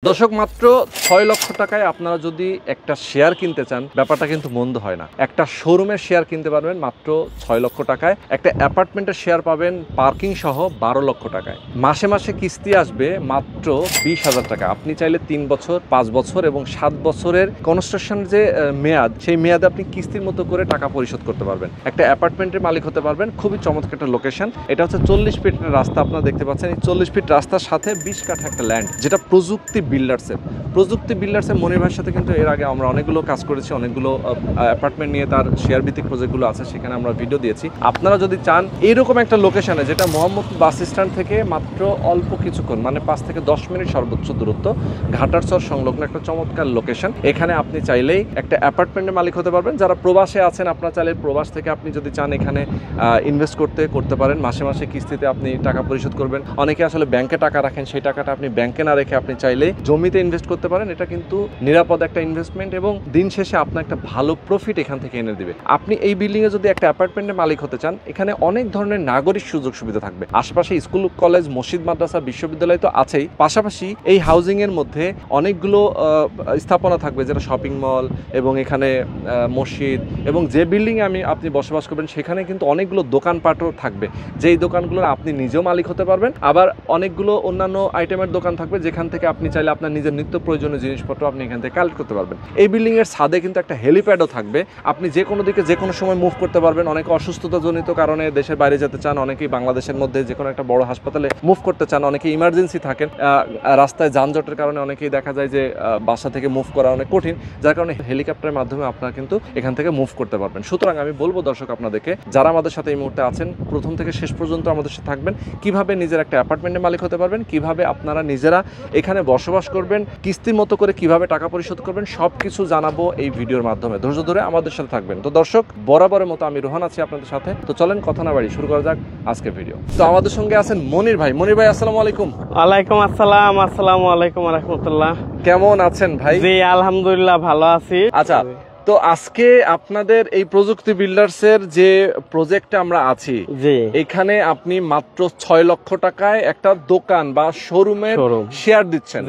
দর্শক মাত্র ৬ লক্ষ টাকায় আপনারা যদি একটা শেয়ার কিনতে চান ব্যাপারটা কিন্তু মন্দ হয় না। একটা শোরুমের শেয়ার কিনতে পারবেন মাত্র ৬ লক্ষ টাকায়, একটা অ্যাপার্টমেন্টের শেয়ার পাবেন পার্কিং সহ ১২ লক্ষ টাকায়। মাসে মাসে কিস্তি আসবে মাত্র ২০,০০০ টাকা। আপনি চাইলে ৩ বছর, ৫ বছর এবং ৭ বছরের কনস্ট্রাকশন যে মেয়াদ, সেই মেয়াদে আপনি কিস্তির মতো করে টাকা পরিশোধ করতে পারবেন। একটা অ্যাপার্টমেন্টের মালিক হতে পারবেন। খুবই চমৎকার একটা লোকেশন। এটা হচ্ছে ৪০ ফিটের রাস্তা, আপনারা দেখতে পাচ্ছেন। এই ৪০ ফিট রাস্তার সাথে ২০ কাঠা একটা ল্যান্ড, যেটা প্রযুক্তি বিল্ডার্সের মনির ভাইয়ের সাথে কিন্তু এর আগে আমরা অনেকগুলো কাজ করেছি, অনেকগুলো অ্যাপার্টমেন্ট নিয়ে তার শেয়ার ভিত্তিক প্রজেক্টগুলো আছে, সেখানে আমরা ভিডিও দিয়েছি। আপনারা যদি চান এইরকম একটা লোকেশনে, যেটা মোহাম্মদপুর বাস স্ট্যান্ড থেকে মাত্র অল্প কিছুক্ষণ, মানে ৫ থেকে ১০ মিনিট সর্বোচ্চ দূরত্ব, ঘাটারচর সংলগ্ন একটা চমৎকার লোকেশন, এখানে আপনি চাইলেই একটা অ্যাপার্টমেন্টের মালিক হতে পারবেন। যারা প্রবাসে আছেন, আপনারা চাইলে প্রবাস থেকে আপনি যদি চান এখানে ইনভেস্ট করতে পারেন। মাসে মাসে কিস্তিতে আপনি টাকা পরিশোধ করবেন। অনেকে আসলে ব্যাংকে টাকা রাখেন, সেই টাকাটা আপনি ব্যাংকে না রেখে আপনি চাইলে জমিতে ইনভেস্ট করতে পারেন। এটা কিন্তু নিরাপদ একটা ইনভেস্টমেন্ট এবং দিন শেষে আপনার একটা ভালো প্রফিট এখান থেকে এনে দিবে। আপনি এই বিল্ডিং এ যদি একটা অ্যাপার্টমেন্টের মালিক হতে চান, এখানে অনেক ধরনের নাগরিক সুযোগ সুবিধা থাকবে। আশেপাশে স্কুল, কলেজ, মসজিদ, মাদ্রাসা, বিশ্ববিদ্যালয় তো আছেই। পাশাপাশি এই হাউজিং এর মধ্যে অনেকগুলো স্থাপনা থাকবে, যেটা শপিং মল এবং এখানে মসজিদ, এবং যে বিল্ডিং এ আপনি বসবাস করবেন সেখানে কিন্তু অনেকগুলো দোকানপাটও থাকবে, যেই দোকানগুলোর আপনি নিজেও মালিক হতে পারবেন। আবার অনেকগুলো অন্যান্য আইটেমের দোকান থাকবে, যেখান থেকে আপনি চাইলে আপনার নিজের নিত্য প্রয়োজনীয় জিনিসপত্র আপনি এখান থেকে কালেক্ট করতে পারবেন। এই বিল্ডিং এর ছাদে কিন্তু একটা হেলিপ্যাডও থাকবে। আপনি যে কোনো দিকে যে কোনো সময় মুভ করতে পারবেন। অনেকে অসুস্থতাজনিত কারণে দেশের বাইরে যেতে চান, অনেকেই বাংলাদেশের মধ্যে যে কোনো একটা বড় হাসপাতালে মুভ করতে চান, অনেকে ইমার্জেন্সি থাকেন, রাস্তায় যানজটের কারণে অনেকেই দেখা যায় যে বাসা থেকে মুভ করা অনেক কঠিন, যার কারণে হেলিকপ্টারের মাধ্যমে আপনারা কিন্তু এখান থেকে মুভ করতে পারবেন। সুতরাং আমি বলবো দর্শক আপনাদেরকে, যারা আমাদের সাথে এই মুহূর্তে আছেন, প্রথম থেকে শেষ পর্যন্ত আমাদের সাথে থাকবেন। কিভাবে নিজের একটা অ্যাপার্টমেন্টের মালিক হতে পারবেন, কিভাবে আপনারা নিজেরা এখানে বসবাস করবেন, কিস্তির মতো করে কিভাবে টাকা পরিশোধ করবেন, সবকিছু জানাবো এই ভিডিওর মাধ্যমে। ধৈর্য ধরে আমাদের সাথে থাকবেন। তো দর্শক, বরাবরের মতো আমি রোহান আছি আপনাদের সাথে। তো চলেন কথা না বাড়ি, শুরু করা যাক আজকের ভিডিও। তো আমাদের সঙ্গে আছেন মনির ভাই। মনির ভাই, আসসালামু আলাইকুম। ওয়ালাইকুম আসসালাম। আসসালামু আলাইকুম ওয়া রাহমাতুল্লাহ। কেমন আছেন ভাই? জি আলহামদুলিল্লাহ ভালো আছি। আচ্ছা, তো আজকে আপনাদের এই প্রযুক্তি বিল্ডার্সের যে প্রজেক্টে আমরা আছি, এখানে আপনি মাত্র ৬ লক্ষ টাকায় একটা দোকান বা শোরুমের শেয়ার দিচ্ছেন।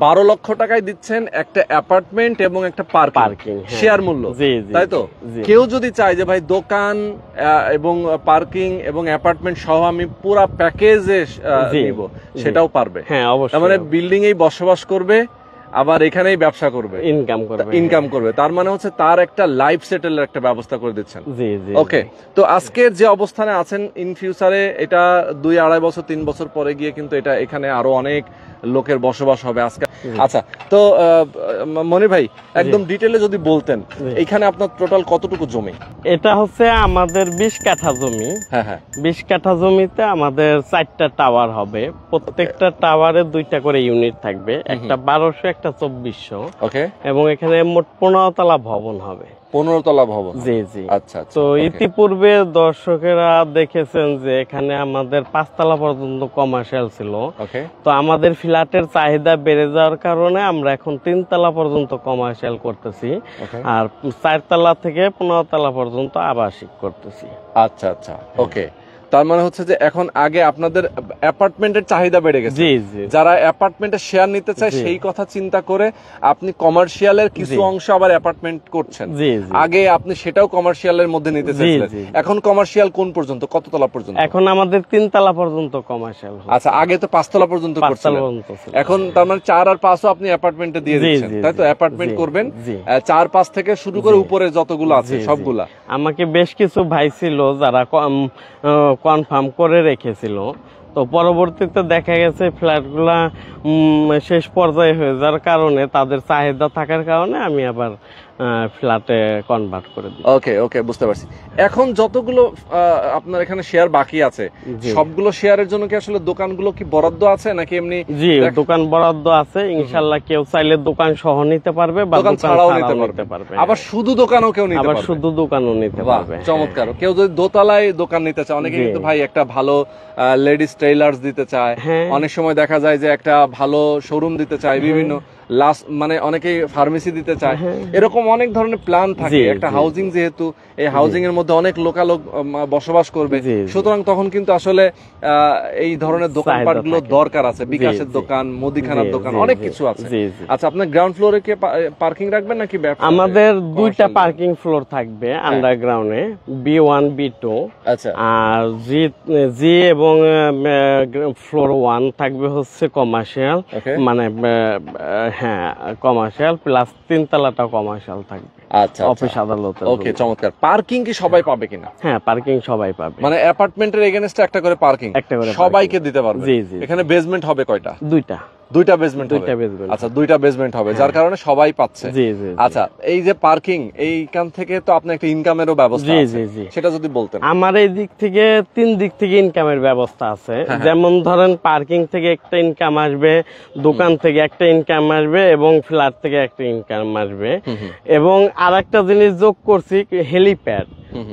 ১২ লক্ষ টাকায় দিচ্ছেন একটা অ্যাপার্টমেন্ট এবং একটা পার্কিং শেয়ার মূল্য, তাই তো? কেউ যদি চায় যে ভাই দোকান এবং পার্কিং এবং অ্যাপার্টমেন্ট সহ আমি পুরো প্যাকেজে নিব, সেটাও পারবে। হ্যাঁ অবশ্যই। মানে বিল্ডিং এই বসবাস করবে, আবার এখানেই ব্যবসা করবে, ইনকাম করবে। তার মানে হচ্ছে তার একটা লাইফ সেটেলের একটা ব্যবস্থা করে দিচ্ছেন। ওকে, তো আজকের যে অবস্থানে আছেন, ইন ফিউচারে এটা ২-২.৫ বছর ৩ বছর পরে গিয়ে কিন্তু এটা এখানে আরো অনেক লোকের বসবাস হবে আজকে। আচ্ছা, তো মনির ভাই একদম ডিটেইলে যদি বলতেন, এখানে আপনার টোটাল কতটুকু জমি? এটা হচ্ছে আমাদের ২০ কাঠা জমি। হ্যাঁ, ২০ কাঠা জমিতে আমাদের ৪টা টাওয়ার হবে। প্রত্যেকটা টাওয়ারে ২টা করে ইউনিট থাকবে, একটা ১২০০, একটা ২৪০০। ওকে, এবং এখানে মোট ১৫ তলা ভবন হবে। ১৫ তলা ভবন? জি। আচ্ছা, তো ইতিপূর্বে দর্শকেরা দেখেছেন যে এখানে আমাদের ৫ তলা পর্যন্ত কমার্শিয়াল ছিল। তো আমাদের ফ্ল্যাটের চাহিদা বেড়ে যাওয়ার কারণে আমরা এখন ৩ তলা পর্যন্ত কমার্শিয়াল করতেছি, আর ৪ তলা থেকে ১৫ তলা পর্যন্ত আবাসিক করতেছি। আচ্ছা, ওকে। তার মানে হচ্ছে যে এখন আগে আপনাদের অ্যাপার্টমেন্টের চাহিদা বেড়ে গেছে। যারা অ্যাপার্টমেন্টে শেয়ার নিতে চায় সেই কথা চিন্তা করে আপনি কমার্শিয়ালের কিছু অংশ আবার অ্যাপার্টমেন্ট করছেন। আগে আপনি সেটাও কমার্শিয়ালের মধ্যে নিতে চাইছিলেন, এখন কমার্শিয়াল কোন পর্যন্ত, কত তলা পর্যন্ত? এখন আমাদের ৩ তলা পর্যন্ত কমার্শিয়াল। আচ্ছা, আগে তো ৫ তলা পর্যন্ত করছিলেন, এখন তার মানে ৪ আর ৫ও আপনি অ্যাপার্টমেন্টে দিয়ে দিচ্ছেন, তাই তো? অ্যাপার্টমেন্ট করবেন ৪-৫ থেকে শুরু করে উপরে যতগুলো আছে সবগুলা। আমাকে বেশ কিছু ভাই ছিল যারা কনফার্ম করে রেখেছিল, তো পরবর্তীতে দেখা গেছে ফ্ল্যাটগুলা শেষ পর্যায়ে হয়ে যাওয়ার কারণে, তাদের চাহিদা থাকার কারণে আমি আবার ফ্ল্যাটে কনভার্ট করে দিই। ওকে, বুঝতে পারছি। এখন যতগুলো আপনার এখানে শেয়ার বাকি আছে, সবগুলো শেয়ারের জন্য কি আসলে দোকানগুলো কি বরাদ্দ আছে নাকি এমনি? জি, দোকান বরাদ্দ আছে। ইনশাআল্লাহ কেউ চাইলে দোকান সহ নিতে পারবে বা দোকান ছাড়াও নিতে পারবে। আবার শুধু দোকানও কেউ নিতে পারবে। শুধু দোকানও নিতে পারবে। চমৎকার। কেউ যদি দোতলায় দোকান নিতে চায়, অনেকে কিন্তু ভাই একটা ভালো লেডিস টেইলার্স দিতে চায়, অনেক সময় দেখা যায় যে একটা ভালো শোরুম দিতে চায়, বিভিন্ন লাস্ট মানে অনেকে ফার্মেসি দিতে চায়, এরকম অনেক ধরনের প্ল্যান থাকে। একটা হাউজিং যেহেতু, এই হাউজিং এর মধ্যে অনেক লোকালোক বসবাস করবে, সুতরাং তখন কিন্তু আসলে এই ধরনের দোকানপাট গুলো দরকার আছে। বিকাশের দোকান, মুদিখানার দোকান, অনেক কিছু আছে। আচ্ছা, আপনার গ্রাউন্ড ফ্লোরে কি পার্কিং রাখবেন নাকি? আমাদের দুইটা পার্কিং ফ্লোর থাকবে আন্ডারগ্রাউন্ডে, B1 B2। আচ্ছা, আর জি এবং ফ্লোর 1 থাকবে হচ্ছে কমার্শিয়াল, মানে হ্যাঁ কমার্শিয়াল, প্লাস 3 তলাটা কমার্শিয়াল থাকবে। আচ্ছা, অফিস আদালত। ওকে, চমৎকার। পার্কিং কি সবাই পাবে কিনা? হ্যাঁ, পার্কিং সবাই পাবে। মানে অ্যাপার্টমেন্টের এগেইনস্টে একটা করে পার্কিং সবাইকে দিতে পারবে? জি জি। এখানে বেসমেন্ট হবে কয়টা? দুইটা বেসমেন্ট হবে। আচ্ছা, দুইটা বেসমেন্ট হবে, যার কারণে সবাই পাচ্ছে। জি জি। আচ্ছা, এই যে পার্কিং, এইখান থেকে তো আপনি একটা ইনকামেরও ব্যবস্থা আছে, সেটা যদি বলতেন। আমার এই দিক থেকে 3 দিক থেকে ইনকামের ব্যবস্থা আছে। যেমন ধরেন পার্কিং থেকে একটা ইনকাম আসবে, দোকান থেকে একটা ইনকাম আসবে, এবং ফ্ল্যাট থেকে একটা ইনকাম আসবে। এবং আরেকটা জিনিস যোগ করছি, হেলিপ্যাড।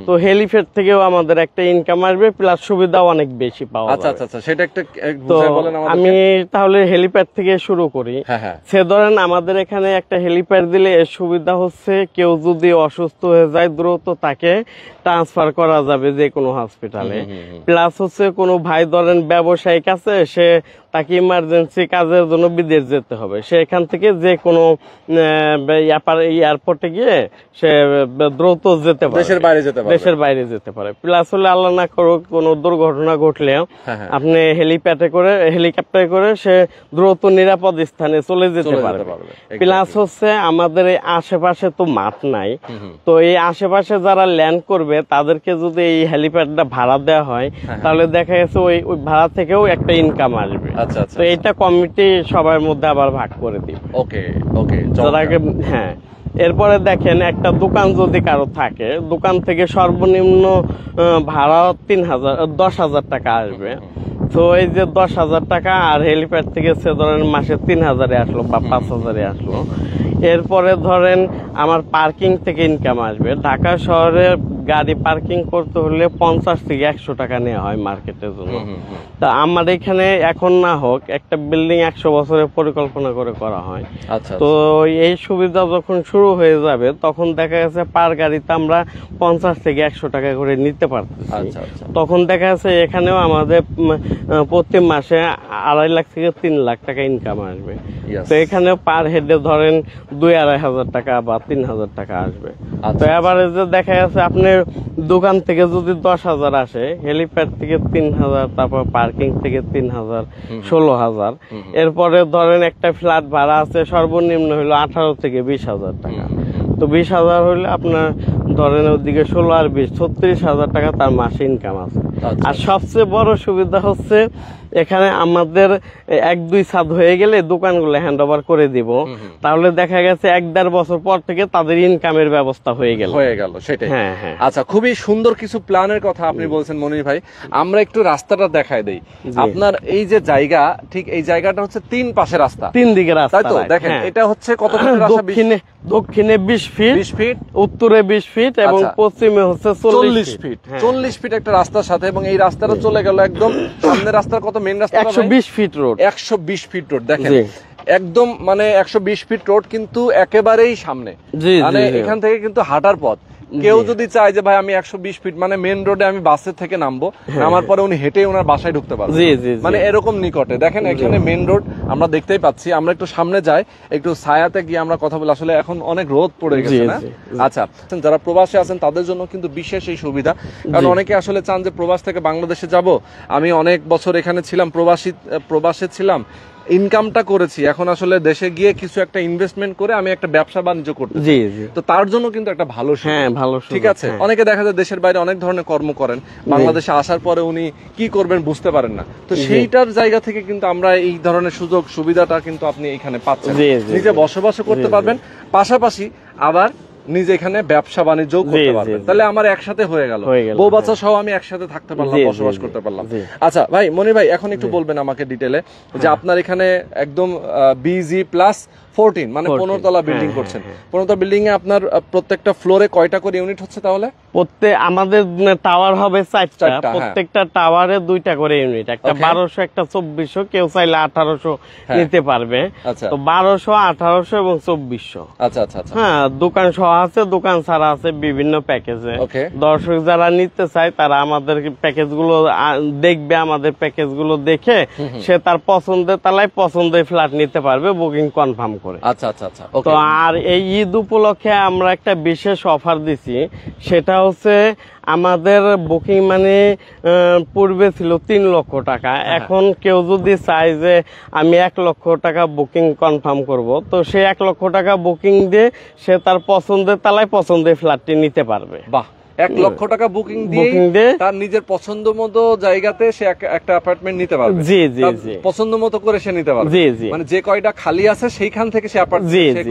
তো হেলিপ্যাড থেকেও আমাদের একটা ইনকাম আসবে, প্লাস সুবিধাও অনেক বেশি পাওয়া যাবে। আচ্ছা আচ্ছা, সেটা একটা বুঝাই বলেন আমাদের। আমি তাহলে হেলিপ্যাড থেকে শুরু করি। সে ধরেন আমাদের এখানে একটা হেলিপ্যাড দিলে এর সুবিধা হচ্ছে, কেউ যদি অসুস্থ হয়ে যায় দ্রুত তাকে ট্রান্সফার করা যাবে যে কোনো হসপিটালে। প্লাস হচ্ছে কোনো ভাই ধরেন ব্যবসায়িক আছে, সে তাকে ইমার্জেন্সি কাজের জন্য বিদেশ যেতে হবে, সে এখান থেকে যে কোনো এয়ারপোর্টে গিয়ে সে দ্রুত যেতে পারে, দেশের বাইরে যেতে পারে। প্লাস হলে আল্লাহ না করুক কোনো দুর্ঘটনা ঘটলেও আপনি হেলিকপ্টারে করে সে দ্রুত নিরাপদ স্থানে চলে যেতে পারবে। প্লাস হচ্ছে আমাদের এই আশেপাশে তো মাঠ নাই, তো এই আশেপাশে যারা ল্যান্ড করবে তাদেরকে যদি এই হেলিপ্যাডটা ভাড়া দেওয়া হয়, তাহলে দেখা গেছে ওই ভাড়া থেকেও একটা ইনকাম আসবে। তো এইটা কমিটি সবার মধ্যে আবার ভাগ করে দিবে। ওকে ওকে। হ্যাঁ, এরপরে দেখেন একটা দোকান যদি কারো থাকে, দোকান থেকে সর্বনিম্ন ভাড়া 10,000 টাকা আসবে। তো এই যে 10,000 টাকা, আর হেলিপ্যাড থেকে সে ধরেন মাসে 3,000 আসলো বা 5,000 আসলো। এরপরে ধরেন আমার পার্কিং থেকে ইনকাম আসবে। ঢাকা শহরে গাড়ি পার্কিং করতে হলে 50 থেকে 100 টাকা নেওয়া হয় মার্কেটের জন্য। তা আমার এখানে এখন না হোক, একটা বিল্ডিং 100 বছরের পরিকল্পনা করে করা হয়। তো এই সুবিধা যখন শুরু হয়ে যাবে, তখন দেখা গেছে পার গাড়িতে আমরা 50 থেকে 100 টাকা করে নিতে পারতেছি। তখন দেখা যাচ্ছে এখানেও আমাদের প্রতি মাসে 2.5 লাখ থেকে 3 লাখ টাকা ইনকাম আসবে। তো এখানে পার হেডে ধরেন 2-2.5 হাজার টাকা বা 3,000 টাকা আসবে। তো এভারেজে দেখা যাচ্ছে আপনি দোকান থেকে যদি 10,000 আসে, হেলিপ্যাড থেকে 3,000, তারপর পার্কিং থেকে 3,000, 16,000। এরপরে ধরেন একটা ফ্ল্যাট ভাড়া আছে সর্বনিম্ন হলো 18 থেকে 20,000 টাকা। তো 20,000 হলে আপনার ধরেন ওদিকে 16 আর 20, 36,000 টাকা তার মাসে ইনকাম আছে। আর সবচেয়ে বড় সুবিধা হচ্ছে এখানে আমাদের 1-2 ছাদ হয়ে গেলে দোকানগুলো হ্যান্ড ওভার করে দিব, তাহলে দেখা গেছে 1-1.5 বছর পর থেকে তাদের ইনকামের ব্যবস্থা হয়ে গেল। সেটাই। হ্যাঁ। আচ্ছা, খুবই সুন্দর কিছু প্ল্যানের কথা আপনি বলছেন মনির ভাই। আমরা একটু রাস্তাটা দেখাই দেই। আপনার এই যে জায়গা, ঠিক এই জায়গাটা হচ্ছে 3 পাশে রাস্তা, 3 দিকে রাস্তা, তাই তো? দেখেন এটা হচ্ছে কত ফিট রাস্তা? দক্ষিণে 20 ফিট, উত্তরে 20 ফিট, এবং পশ্চিমে হচ্ছে 40 ফিট। 40 ফিট একটা রাস্তার সাথে, এবং এই রাস্তাটা চলে গেল একদম সামনে রাস্তার কত মেইন রাস্তা 120 ফিট রোড। 120 ফিট রোড, দেখেন একদম মানে 120 ফিট রোড কিন্তু একেবারেই সামনে। মানে এখান থেকে কিন্তু হাঁটার পথ। কেউ যদি চায় যে ভাই আমি 120 ফিট মানে মেন রোডে আমি বাসের থেকে নামবো, নামার পরে উনি হেঁটে ওনার বাসায় ঢুকতে পারবেন, মানে এরকম নিকটে। দেখেন এখানে মেন রোড আমরা দেখতেই পাচ্ছি। আমরা একটু সামনে যাই, একটু ছায়াতে গিয়ে আমরা কথা বলি। আসলে এখন অনেক রোদ পড়ে গেছে না? আচ্ছা, যারা প্রবাসে আছেন তাদের জন্য কিন্তু বিশেষ এই সুবিধা, কারণ অনেকে আসলে চান যে প্রবাস থেকে বাংলাদেশে যাব, আমি অনেক বছর এখানে ছিলাম, প্রবাসে ছিলাম, ইনকামটা করেছি, এখন আসলে দেশে গিয়ে কিছু একটা ইনভেস্টমেন্ট করে আমি একটা ব্যবসা বাণিজ্য করতে চাই। তো তার জন্য কিন্তু একটা ভালো ঠিক আছে। অনেকে দেখা যায় দেশের বাইরে অনেক ধরনের কর্ম করেন, বাংলাদেশে আসার পরে উনি কি করবেন বুঝতে পারেন না। তো সেইটার জায়গা থেকে কিন্তু আমরা এই ধরনের সুযোগ সুবিধাটা কিন্তু আপনি এখানে পাচ্ছেন, নিজে বসবাসও করতে পারবেন, পাশাপাশি আবার নিজে এখানে ব্যবসা বাণিজ্য করতে পারবেন। তাহলে আমার একসাথে হয়ে গেল, বউ বাচ্চা সহ আমি একসাথে থাকতে পারলাম, বসবাস করতে পারলাম। আচ্ছা ভাই, মনির ভাই, এখন একটু বলবেন আমাকে ডিটেলে যে আপনার এখানে একদম BG প্লাস 14 মানে 15 তলা বিল্ডিং করছেন। 15 তলা বিল্ডিং এ আপনার প্রত্যেকটা ফ্লোরে কয়টা করে ইউনিট হচ্ছে তাহলে? আমাদের টাওয়ার হবে 4টা, প্রত্যেকটা টাওয়ারে 2টা করে ইউনিট, একটা 1200 একটা 2400, কেউ চাইলে 1800 নিতে পারবে। তো 1200, 1800 এবং 2400। আচ্ছা আচ্ছা আচ্ছা। হ্যাঁ, দোকান সহ আছে, দোকান ছাড়া আছে বিভিন্ন প্যাকেজে। দর্শক যারা নিতে চায় তারা আমাদের প্যাকেজ গুলো দেখবে, আমাদের প্যাকেজ গুলো দেখে সে তার পছন্দের তালায় পছন্দের ফ্ল্যাট নিতে পারবে বুকিং কনফার্ম করে। আচ্ছা আচ্ছা আচ্ছা। তো আর এই ঈদ উপলক্ষে আমরা একটা বিশেষ অফার দিছি, সেটা হচ্ছে আমাদের বুকিং মানে পূর্বে ছিল 3 লক্ষ টাকা, এখন কেউ যদি চায় যে আমি 1 লক্ষ টাকা বুকিং কনফার্ম করব, তো সে 1 লক্ষ টাকা বুকিং দিয়ে সে তার পছন্দের তালায় পছন্দের ফ্ল্যাটটি নিতে পারবে। বাহ, 1 লক্ষ টাকা বুকিং দিয়ে তার নিজের পছন্দ মতো জায়গাতে সে একটা অ্যাপার্টমেন্ট নিতে পারবে। জি জি জি, পছন্দ মতো করে সে নিতে পারবে। জি জি, মানে যে কয়টা খালি আছে সেইখান থেকে সে অ্যাপার্টমেন্ট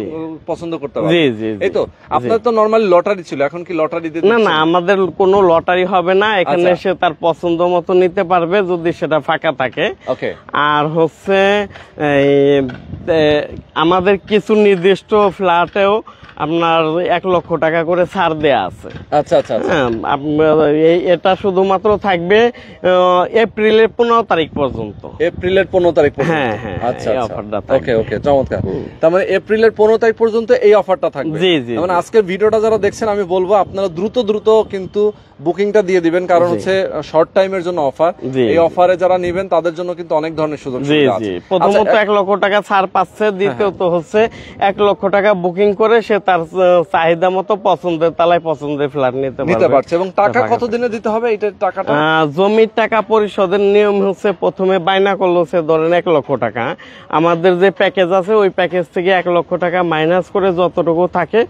পছন্দ করতে পারবে। জি জি, এই তো আপনার তো নরমালি লটারি ছিল, এখন কি লটারি দিতে? না না, আমাদের কোনো লটারি হবে না, এখানে সে তার পছন্দ মতো নিতে পারবে যদি সেটা ফাঁকা থাকে। ওকে। আর হচ্ছে আমাদের কিছু নির্দিষ্ট ফ্ল্যাটেও আপনার 1 লক্ষ টাকা করে ছাড় দেয়া আছে। আচ্ছা আচ্ছা। এটা শুধুমাত্র থাকবে এপ্রিলের 15 তারিখ পর্যন্ত। এপ্রিলের 15 তারিখ পর্যন্ত? হ্যাঁ হ্যাঁ, আচ্ছা অফারটা। ওকে ওকে, চমৎকার। তার মানে এপ্রিলের 15 তারিখ পর্যন্ত এই অফারটা থাকবে। জি জি, মানে আজকের ভিডিওটা যারা দেখছেন আমি বলবো আপনারা দ্রুত দ্রুত কিন্তু বুকিংটা দিয়ে দিবেন, কারণ হচ্ছে শর্ট টাইমের জন্য অফার। এই অফারে যারা নেবেন তাদের জন্য কিন্তু অনেক ধরনের সুযোগ সুবিধা আছে। প্রথমত 1 লক্ষ টাকা ছাড় পাচ্ছে, দ্বিতীয়ত হচ্ছে 1 লক্ষ টাকা বুকিং করে সে তার চাহিদা মতো পছন্দের তালায় পছন্দের ফ্ল্যাট নিতে পারছে। এবং টাকা কত দিনে দিতে হবে এটা? টাকাটা জমির টাকা পরিশোধের নিয়ম হচ্ছে প্রথমে বায়না করলো সে ধরেন 1 লক্ষ টাকা, আমাদের যে প্যাকেজ আছে ওই প্যাকেজ থেকে 1 লক্ষ টাকা মাইনাস করে যতটুকু থাকে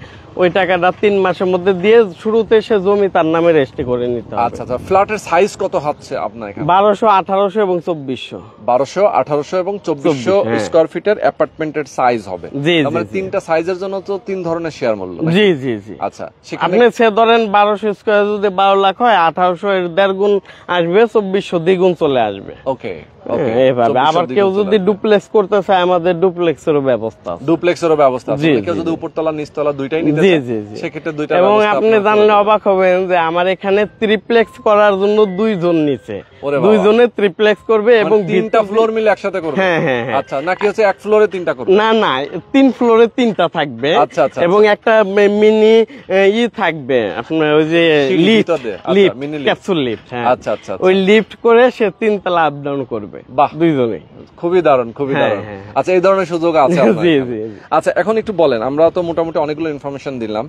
ওই টাকাটা 3 মাসের মধ্যে দিয়ে শুরুতে সে জমি তার নামে রেজিস্ট্রি করে নিতে হবে। আচ্ছা আচ্ছা। ফ্ল্যাটের সাইজ কত হচ্ছে আপনার এখানে? 1200, 1800 এবং 2400। 1200, 1800 এবং 2400 স্কয়ার ফিটের অ্যাপার্টমেন্টের সাইজ হবে। মানে 3টা সাইজের জন্য তো 3 ধরনের শেয়ার মূল্য। জি জি জি। আচ্ছা, আপনি সে ধরেন 1200 স্কয়ার যদি 12 লাখ হয়, 1800 এর 1.5 গুণ আসবে, 2400 দ্বিগুণ চলে আসবে। ওকে। এইভাবে আবার কেউ যদি ডুপ্লেক্স করতে চায় আমাদের ডুপ্লেক্সেরও ব্যবস্থা আছে। ডুপ্লেক্সেরও ব্যবস্থা আছে। কেউ যদি উপরতলা নিচতলা দুইটাই নিতে চায় সেক্ষেত্রে দুইটা ব্যবস্থা। এবং আপনি জানলে অবাক হবেন যে আমার এখানে ট্রিপ্লেক্স করার জন্য 2 জন নিচে, 2 জনে ট্রিপ্লেক্স করবে এবং 3টা ফ্লোর মিলে একসাথে করবে। হ্যাঁ হ্যাঁ। আচ্ছা, নাকি হচ্ছে 1 ফ্লোরে 3টা করবে? না না, 3 ফ্লোরে 3টা থাকবে। আচ্ছা আচ্ছা। এবং একটা মিনি থাকবে আপনার ওই যে লিফট, ক্যাপসুল লিফট। হ্যাঁ আচ্ছা আচ্ছা। ওই লিফট করে সে 3 তলা আপ ডাউন করবে। বাহ, 2 জনে। খুবই দারুণ, খুবই দারুণ। আচ্ছা, এই ধরনের সুযোগ আছে আপনার? জি জি। আচ্ছা, এখন একটু বলেন, আমরা তো মোটামুটি অনেকগুলো ইনফরমেশন দিলাম,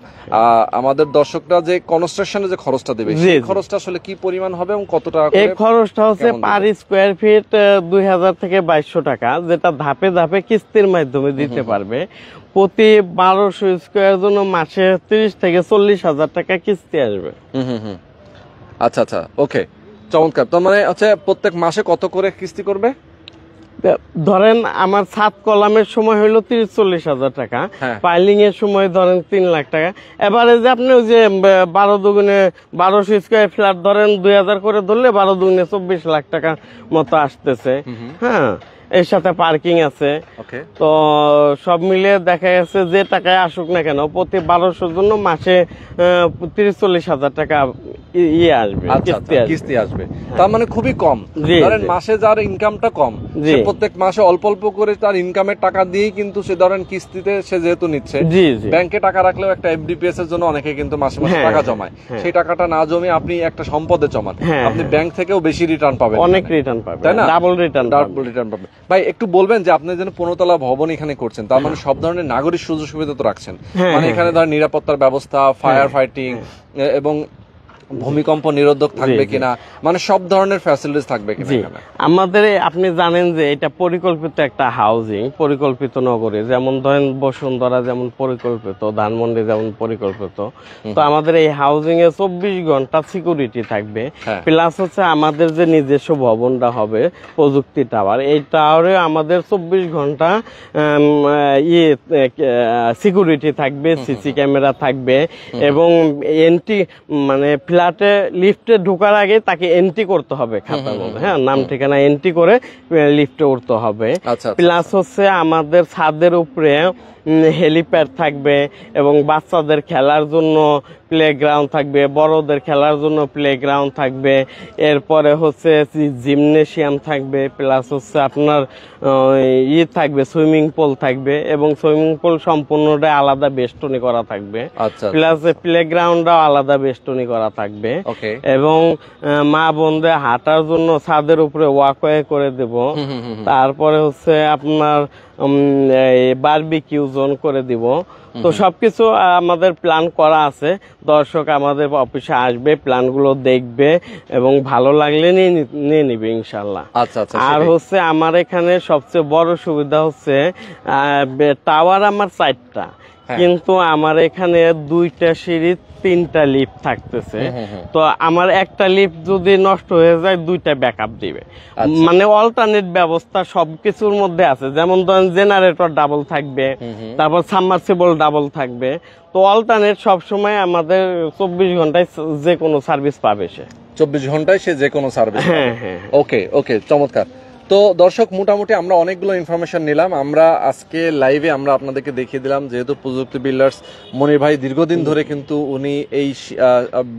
আমাদের দর্শকরা যে কনস্ট্রাকশনে যে খরচটা দেবে সেই খরচটা আসলে কি পরিমাণ হবে এবং কত টাকা করে? এই খরচটা হচ্ছে পার স্কয়ার ফিট 2000 থেকে 2200 টাকা, যেটা ধাপে ধাপে কিস্তির মাধ্যমে দিতে পারবে। প্রতি 1200 স্কয়ার জন্য মাসে 30 থেকে 40 হাজার টাকা কিস্তি আসবে। আচ্ছা আচ্ছা, ওকে, চমৎকার। তো মানে হচ্ছে প্রত্যেক মাসে কত করে কিস্তি করবে? ধরেন আমার 7 কলামের সময় হইলো 30-40 হাজার টাকা, পাইলিং এর সময় ধরেন 3 লাখ টাকা। এবারে যে আপনি ওই যে 12 দুগুণে 1200 স্কয়ার ফ্ল্যাট ধরেন 2000 করে ধরলে 12 দুগুণে 24 লাখ টাকা মতো আসতেছে। হ্যাঁ, এর সাথে পার্কিং আছে। তো সব মিলে দেখা গেছে যে টাকায় আসুক না কেন প্রতি 1200 জন্য মাসে 30-40 হাজার টাকা ইয়ে আসবে, কিস্তি আসবে। তার মানে খুবই কম। ধরেন মাসে যার ইনকামটা কম সে প্রত্যেক মাসে অল্প অল্প করে তার ইনকামের টাকা দিয়েই কিন্তু সে ধরেন কিস্তিতে সে যেহেতু নিচ্ছে, ব্যাংকে টাকা রাখলেও একটা এফডিপিএস এর জন্য অনেকে কিন্তু মাসে মাসে টাকা জমায়, সেই টাকাটা না জমে আপনি একটা সম্পদে জমান, আপনি ব্যাংক থেকেও বেশি রিটার্ন পাবেন, অনেক রিটার্ন পাবেন, তাই না? ডাবল রিটার্ন পাবেন। ভাই একটু বলবেন যে আপনি যেন 15 তলা ভবন এখানে করছেন, তার মানে সব ধরনের নাগরিক সুযোগ সুবিধা তো রাখছেন, মানে এখানে ধরেন নিরাপত্তার ব্যবস্থা, ফায়ার ফাইটিং এবং ভূমিকম্প নিরোধক থাকবে কিনা, মানে সব ধরনের ফ্যাসিলিটিস থাকবে কিনা? আমাদের আপনি জানেন যে এটা পরিকল্পিত একটা হাউজিং, পরিকল্পিত নগরে, যেমন ধরেন বসুন্ধরা যেমন পরিকল্পিত, ধানমন্ডি যেমন পরিকল্পিত। তো আমাদের এই হাউজিং এ 24 ঘন্টা সিকিউরিটি থাকবে, প্লাস হচ্ছে আমাদের যে নিজস্ব ভবনটা হবে প্রযুক্তি টাওয়ার, এই টাওয়ারে আমাদের 24 ঘন্টা সিকিউরিটি থাকবে, সিসি ক্যামেরা থাকবে এবং এন্ট্রি মানে ফ্ল্যাটে লিফটে ঢোকার আগে তাকে এন্ট্রি করতে হবে খাতার মধ্যে, হ্যাঁ, নাম ঠিকানা এন্ট্রি করে লিফটে উঠতে হবে। প্লাস হচ্ছে আমাদের ছাদের উপরে হেলিপ্যাড থাকবে এবং বাচ্চাদের খেলার জন্য প্লেগ্রাউন্ড থাকবে, বড়দের খেলার জন্য প্লেগ্রাউন্ড থাকবে, এরপরে হচ্ছে জিমনেশিয়াম থাকবে, প্লাস হচ্ছে আপনার থাকবে সুইমিং পুল থাকবে এবং সুইমিং পুল সম্পূর্ণটাই আলাদা বেষ্টনী করা থাকবে, প্লাস প্লেগ্রাউন্ডটাও আলাদা বেষ্টনী করা থাকবে এবং মা বোনদের হাঁটার জন্য ছাদের উপরে ওয়াকওয়ে করে দেব। তারপরে হচ্ছে আপনার বারবিকিউ জোন করে দিব। তো সবকিছু আমাদের প্ল্যান করা আছে। দর্শক আমাদের অফিসে আসবে, প্ল্যানগুলো দেখবে এবং ভালো লাগলে নিয়ে নিবে ইনশাল্লাহ। আর হচ্ছে আমার এখানে সবচেয়ে বড় সুবিধা হচ্ছে টাওয়ার আমার 4টা, কিন্তু আমার এখানে 2টা সিঁড়ি 3টা লিফট থাকতেছে। তো আমার একটা লিফট যদি নষ্ট হয়ে যায় 2টা ব্যাকআপ দিবে, মানে অল্টারনেট ব্যবস্থা সবকিছুর মধ্যে আছে। যেমন ধরেন জেনারেটর ডাবল থাকবে, তারপর সাবমার্সিবল ডাবল থাকবে। তো অল্টারনেট সবসময় আমাদের 24 ঘন্টায় যে কোনো সার্ভিস পাবে, সে 24 ঘন্টায় সে যে কোনো সার্ভিস। হ্যাঁ, ওকে, চমৎকার। তো দর্শক, মোটামুটি আমরা অনেকগুলো ইনফরমেশন নিলাম। আমরা আজকে লাইভে আমরা আপনাদেরকে দেখিয়ে দিলাম, যেহেতু প্রযুক্তি বিল্ডার্স মনির ভাই দীর্ঘদিন ধরে কিন্তু উনি এই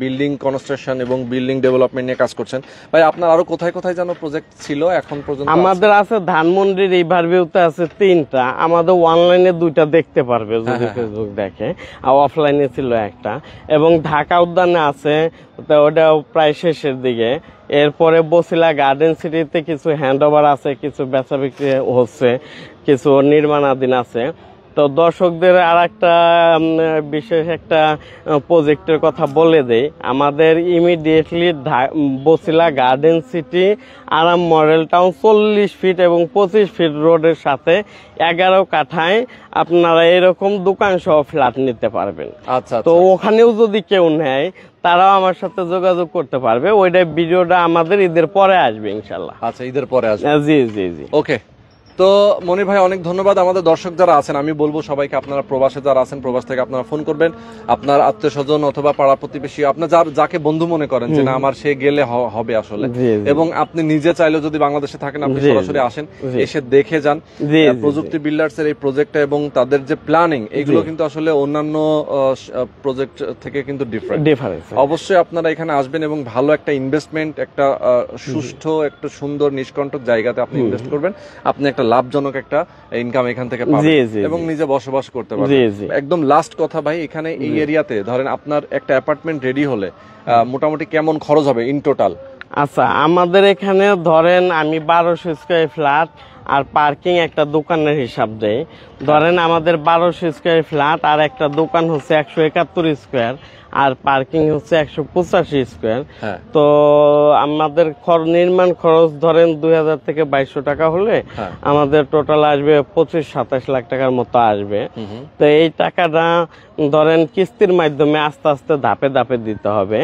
বিল্ডিং কনস্ট্রাকশন এবং বিল্ডিং ডেভেলপমেন্ট নিয়ে কাজ করছেন। ভাই, আপনার আরো কোথায় কোথায় যেন প্রজেক্ট ছিল এখন পর্যন্ত? আমাদের আছে ধানমন্ডির রিভারভিউতে আছে 3টা, আমাদের অনলাইনে 2টা দেখতে পারবে যদি ফেসবুক দেখে, আর অফলাইনে ছিল একটা, এবং ঢাকা উদ্যানে আছে, ওটাও প্রায় শেষের দিকে। এরপরে বসিলা গার্ডেন সিটিতে কিছু হ্যান্ডওভার আছে, কিছু বেচা বিক্রি হচ্ছে, কিছু নির্মাণাধীন আছে। তো দর্শকদের আর একটা বিশেষ একটা প্রজেক্টের কথা বলে দেই। আমাদের ইমিডিয়েটলি বসিলা গার্ডেন সিটি আরাম মডেল টাউন 40 ফিট এবং 25 ফিট রোডের সাথে 11 কাঠায় আপনারা এরকম দোকান সহ ফ্ল্যাট নিতে পারবেন। তো ওখানেও যদি কেউ নেয় তারাও আমার সাথে যোগাযোগ করতে পারবে। ওইটা ভিডিওটা আমাদের ঈদের পরে আসবে ইনশাল্লাহ। ঈদের পরে আসবে। জি। ওকে। তো মনির ভাই, অনেক ধন্যবাদ। আমাদের দর্শক যারা আছেন, আমি বলবো সবাইকে, আপনারা প্রবাসে যারা আছেন, প্রবাস থেকে আপনারা ফোন করবেন, আপনার আত্মীয় স্বজন অথবা পাড়া প্রতিবেশী, আপনার যাকে বন্ধু মনে করেন যে না আমার সে গেলে হবে আসলে, এবং আপনি নিজে চাইলেও যদি বাংলাদেশে থাকেন আপনি সরাসরি আসেন, এসে দেখে যান প্রযুক্তি বিল্ডার্স এর এই প্রজেক্টটা এবং তাদের যে প্ল্যানিং, এগুলো কিন্তু আসলে অন্যান্য প্রজেক্ট থেকে কিন্তু ডিফারেন্ট। অবশ্যই আপনারা এখানে আসবেন এবং ভালো একটা ইনভেস্টমেন্ট, একটা সুষ্ঠু, একটা সুন্দর নিষ্কণ্টক জায়গাতে আপনি ইনভেস্ট করবেন, আপনি একটা লাভজনক একটা ইনকাম এখান থেকে পাবেন এবং নিজে বসবাস করতে পারবেন। একদম লাস্ট কথা ভাই, এখানে এই এরিয়াতে ধরেন আপনার একটা অ্যাপার্টমেন্ট রেডি হলে মোটামুটি কেমন খরচ হবে ইন টোটাল? আচ্ছা, আমাদের এখানে ধরেন আমি 1200 স্কয়ার ফ্ল্যাট আর পার্কিং একটা দোকানের হিসাব দেই। ধরেন আমাদের 1200 স্কয়ার ফ্ল্যাট আর একটা দোকান হচ্ছে 171 স্কয়ার আর পার্কিং হচ্ছে 185 স্কয়ার। তো আমাদের নির্মাণ খরচ ধরেন 2000 থেকে 2200 টাকা হলে আমাদের টোটাল আসবে 25-27 লাখ টাকার মতো আসবে। তো এই টাকাটা ধরেন কিস্তির মাধ্যমে আস্তে আস্তে ধাপে ধাপে দিতে হবে।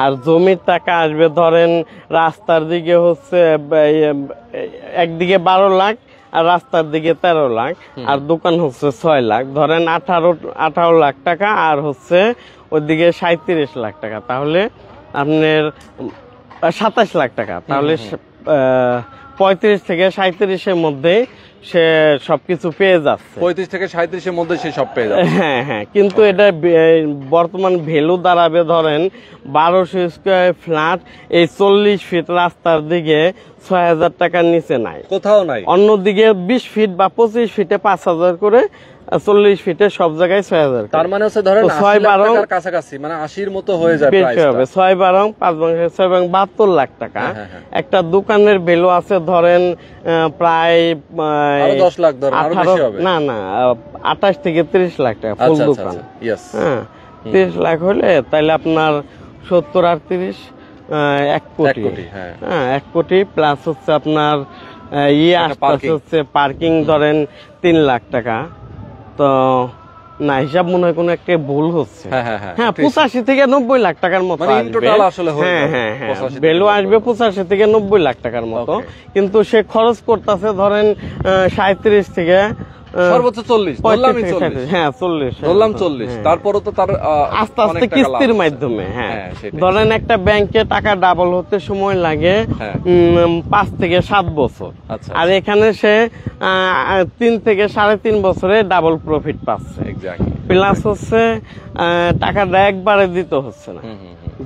আর জমির টাকা আসবে ধরেন রাস্তার দিকে হচ্ছে একদিকে 12 লাখ আর রাস্তার দিকে 13 লাখ আর দোকান হচ্ছে 6 লাখ, ধরেন 18 লাখ টাকা আর হচ্ছে ওইদিকে 37 লাখ টাকা, তাহলে আপনার 27 লাখ টাকা। তাহলে 35 থেকে 37-এর মধ্যে সে সবকিছু পেয়ে যাচ্ছে। 35 থেকে 37-এর মধ্যে সে সব পেয়ে যাচ্ছে। হ্যাঁ, কিন্তু এটা বর্তমান ভ্যালু দাঁড়াবে ধরেন 1200 স্কয়ার ফ্ল্যাট এই 40 ফিট রাস্তার দিকে 6000 টাকার নিচে নাই, কোথাও নাই। অন্যদিকে 20 ফিট বা 25 ফিটে 5000 করে, 40 ফিটে সব জায়গায় 6000। তার মানে হচ্ছে ধরেন 80 লাখ টাকার কাছাকাছি, মানে 80-র মতো হয়ে যায় প্রাইসটা। 6 লাখ টাকা। একটা দোকানের ভ্যালু আছে ধরেন প্রায় আরো 10 লাখ, ধরেন আরো বেশি হবে। না 28 থেকে 30 লাখ টাকা ফুল দোকান। হ্যাঁ, 30 লাখ হলে তাহলে আপনার 70 আর 30 1 কোটি। হ্যাঁ, 1 কোটি প্লাস হচ্ছে আপনার হচ্ছে পার্কিং ধরেন 3 লাখ টাকা। তো না, হিসাব মনে হয় কোনো একটা ভুল হচ্ছে। হ্যাঁ, 85 থেকে 90 লাখ টাকার মতো আসবে। হ্যাঁ, ভ্যালু আসবে 85 থেকে 90 লাখ টাকার মতো, কিন্তু সে খরচ করতেছে ধরেন 37 থেকে সর্বোচ্চ 40, ধরলাম 40, হ্যাঁ 40, ধরলাম 40, তারপরও তো তার আস্তে আস্তে কিস্তির মাধ্যমে, হ্যাঁ ধরেন একটা ব্যাংকে টাকা ডাবল হতে সময় লাগে 5 থেকে 7 বছর, আর এখানে সে 3 থেকে 3.5 বছরে ডাবল প্রফিট পাচ্ছে। প্লাস হচ্ছে টাকাটা একবারে দিতে হচ্ছে না,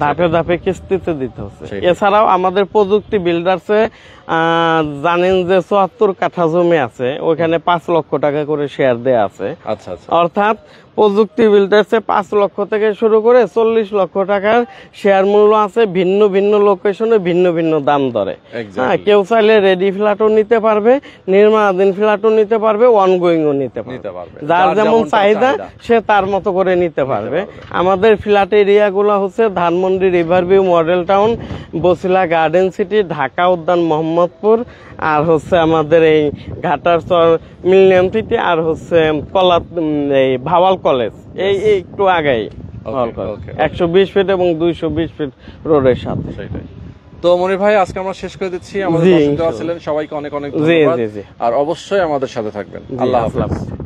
ধাপে ধাপে কিস্তিতে দিতে হচ্ছে। এছাড়াও আমাদের প্রযুক্তি বিল্ডার্সে জানেন যে 74 কাঠা জমি আছে, ওখানে 5 লক্ষ টাকা করে শেয়ার দেয়া আছে। অর্থাৎ প্রযুক্তি বিল্ডার্সে 5 লক্ষ থেকে শুরু করে 40 লক্ষ টাকার শেয়ার মূল্য আছে, ভিন্ন ভিন্ন লোকেশনে ভিন্ন ভিন্ন দাম দরে। হ্যাঁ, কেউ চাইলে রেডি ফ্ল্যাটও নিতে পারবে, নির্মাণাধীন ফ্ল্যাটও নিতে পারবে, অনগোয়িংও নিতে পারবে। যার যেমন চাহিদা সে তার মতো করে নিতে পারবে। আমাদের ফ্ল্যাট এরিয়াগুলো হচ্ছে ধানমন্ডি, রিভারভিউ, মডেল টাউন, বছিলা গার্ডেন সিটি, ঢাকা উদ্যান, মোহাম্মদপুর, আর হচ্ছে আমাদের এই ঘাটারচর মিলেনিয়াম সিটি, আর হচ্ছে এই ভাওয়াল কলেজ, এই একটু আগেই 120 ফিট এবং 220 ফিট রোডের সাথে। তো মনির ভাই, আজকে আমরা শেষ করে দিচ্ছি। আমাদের দর্শক যারা ছিলেন সবাইকে অনেক অনেক ধন্যবাদ, আর অবশ্যই আমাদের সাথে থাকবেন। আল্লাহ হাফেজ।